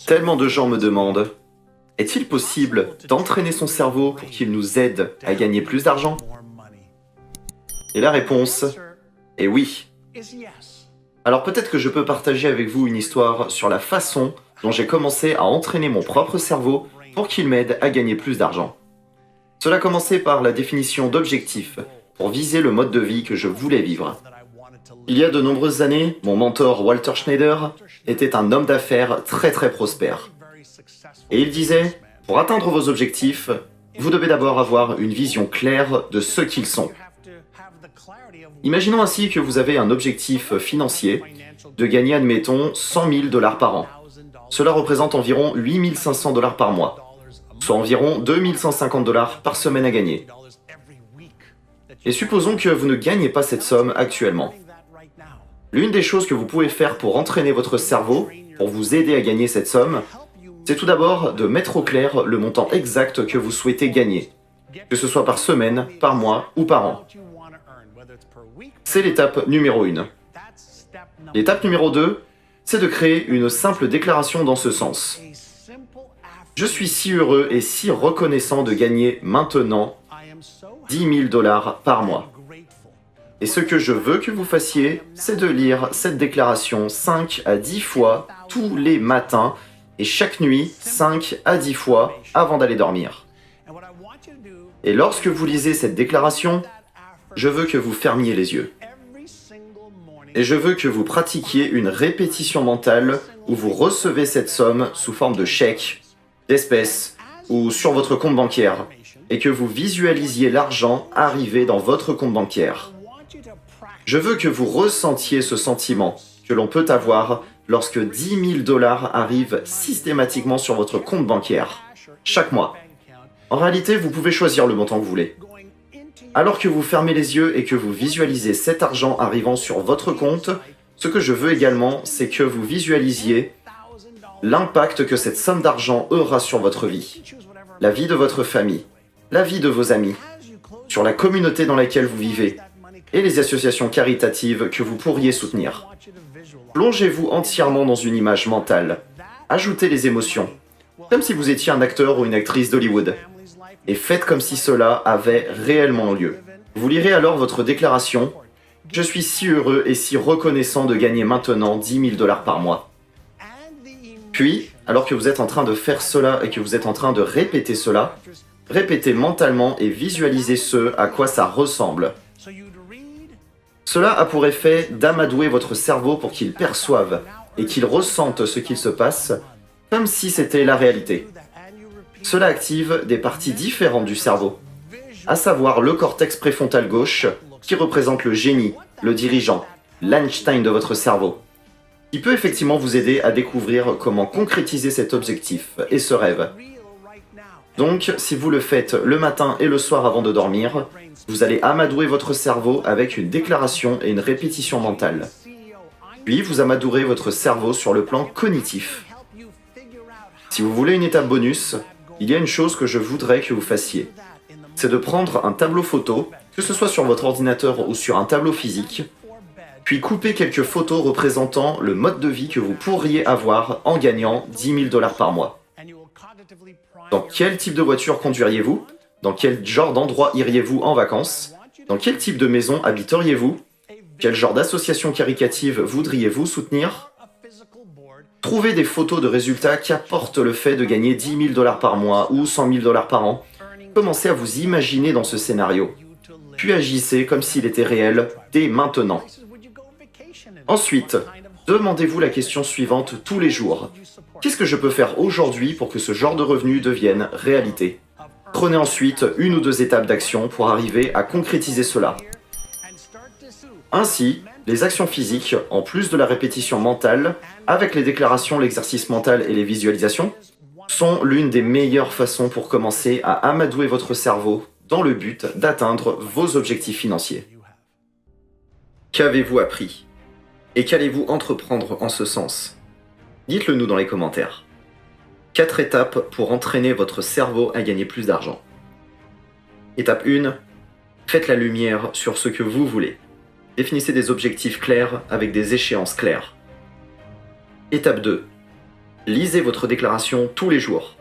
Tellement de gens me demandent, est-il possible d'entraîner son cerveau pour qu'il nous aide à gagner plus d'argent? Et la réponse est oui. Alors peut-être que je peux partager avec vous une histoire sur la façon dont j'ai commencé à entraîner mon propre cerveau pour qu'il m'aide à gagner plus d'argent. Cela a commencé par la définition d'objectifs pour viser le mode de vie que je voulais vivre. Il y a de nombreuses années, mon mentor Walter Schneider était un homme d'affaires très prospère. Et il disait, pour atteindre vos objectifs, vous devez d'abord avoir une vision claire de ce qu'ils sont. Imaginons ainsi que vous avez un objectif financier de gagner, admettons, 100 000 $ par an. Cela représente environ 8 500 $ par mois, soit environ 2 150 $ par semaine à gagner. Et supposons que vous ne gagnez pas cette somme actuellement. L'une des choses que vous pouvez faire pour entraîner votre cerveau, pour vous aider à gagner cette somme, c'est tout d'abord de mettre au clair le montant exact que vous souhaitez gagner, que ce soit par semaine, par mois ou par an. C'est l'étape numéro 1. L'étape numéro 2, c'est de créer une simple déclaration dans ce sens. Je suis si heureux et si reconnaissant de gagner maintenant 10 000 $ par mois. Et ce que je veux que vous fassiez, c'est de lire cette déclaration 5 à 10 fois tous les matins et chaque nuit 5 à 10 fois avant d'aller dormir. Et lorsque vous lisez cette déclaration, je veux que vous fermiez les yeux. Et je veux que vous pratiquiez une répétition mentale où vous recevez cette somme sous forme de chèque, d'espèces ou sur votre compte bancaire et que vous visualisiez l'argent arriver dans votre compte bancaire. Je veux que vous ressentiez ce sentiment que l'on peut avoir lorsque 10 000 $ arrivent systématiquement sur votre compte bancaire, chaque mois. En réalité, vous pouvez choisir le montant que vous voulez. Alors que vous fermez les yeux et que vous visualisez cet argent arrivant sur votre compte, ce que je veux également, c'est que vous visualisiez l'impact que cette somme d'argent aura sur votre vie, la vie de votre famille, la vie de vos amis, sur la communauté dans laquelle vous vivez, et les associations caritatives que vous pourriez soutenir. Plongez-vous entièrement dans une image mentale. Ajoutez les émotions, comme si vous étiez un acteur ou une actrice d'Hollywood. Et faites comme si cela avait réellement lieu. Vous lirez alors votre déclaration « Je suis si heureux et si reconnaissant de gagner maintenant 10 000 $ par mois. » Puis, alors que vous êtes en train de faire cela et que vous êtes en train de répéter cela, répétez mentalement et visualisez ce à quoi ça ressemble. Cela a pour effet d'amadouer votre cerveau pour qu'il perçoive et qu'il ressente ce qu'il se passe comme si c'était la réalité. Cela active des parties différentes du cerveau, à savoir le cortex préfrontal gauche qui représente le génie, le dirigeant, l'Einstein de votre cerveau, qui peut effectivement vous aider à découvrir comment concrétiser cet objectif et ce rêve. Donc, si vous le faites le matin et le soir avant de dormir, vous allez amadouer votre cerveau avec une déclaration et une répétition mentale. Puis, vous amadouerez votre cerveau sur le plan cognitif. Si vous voulez une étape bonus, il y a une chose que je voudrais que vous fassiez. C'est de prendre un tableau photo, que ce soit sur votre ordinateur ou sur un tableau physique, puis couper quelques photos représentant le mode de vie que vous pourriez avoir en gagnant 10 000 $ par mois. Dans quel type de voiture conduiriez-vous? Dans quel genre d'endroit iriez-vous en vacances? Dans quel type de maison habiteriez-vous? Quel genre d'association caritative voudriez-vous soutenir? Trouvez des photos de résultats qui apportent le fait de gagner 10 000 $ par mois ou 100 000 $ par an. Commencez à vous imaginer dans ce scénario. Puis agissez comme s'il était réel dès maintenant. Ensuite, demandez-vous la question suivante tous les jours. Qu'est-ce que je peux faire aujourd'hui pour que ce genre de revenu devienne réalité? Prenez ensuite 1 ou 2 étapes d'action pour arriver à concrétiser cela. Ainsi, les actions physiques, en plus de la répétition mentale, avec les déclarations, l'exercice mental et les visualisations, sont l'une des meilleures façons pour commencer à amadouer votre cerveau dans le but d'atteindre vos objectifs financiers. Qu'avez-vous appris? Et qu'allez-vous entreprendre en ce sens? Dites-le nous dans les commentaires. 4 étapes pour entraîner votre cerveau à gagner plus d'argent. Étape 1. Faites la lumière sur ce que vous voulez. Définissez des objectifs clairs avec des échéances claires. Étape 2. Lisez votre déclaration tous les jours.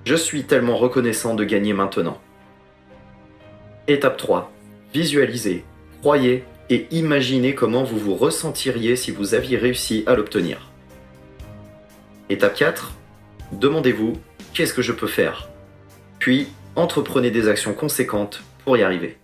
Je suis tellement reconnaissant de gagner maintenant. Étape 3. Visualisez, croyez et imaginez comment vous vous ressentiriez si vous aviez réussi à l'obtenir. Étape 4. Demandez-vous, qu'est-ce que je peux faire? Puis, entreprenez des actions conséquentes pour y arriver.